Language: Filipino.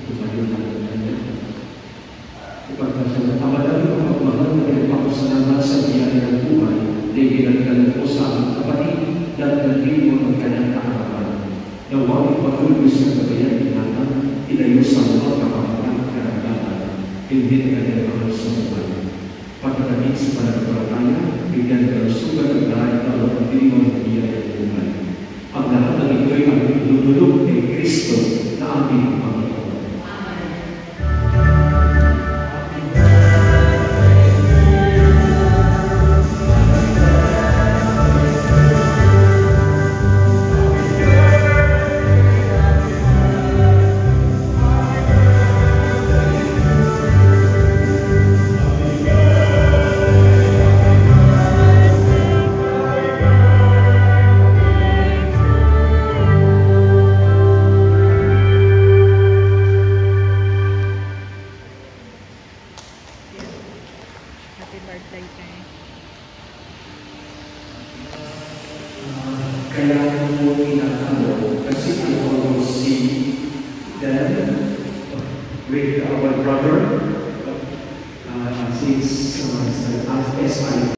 tumayo na kanya. Ipagpasya na pamadali ko magmahal na pinagpapasalamat sa biyaya ng buhay na ikinagkalan po sa aming kapatid at nagbigo ng kanyang kaharapan. Nawawin patuloy sa kabayan inatan, ilayo sa mga kapamalang karagdagan, hindi na kanyang mahal sa buhay. Pagkakalit sa panagpalataya, bigyan ng sugat ng lahat ng pagdiwang ng biyaya ng buhay. Ang lahat ng ito'y ang pinudulog kay Kristo na aming Panginoon. Kaya mo inakalo, kasi I always see them with our brother since SI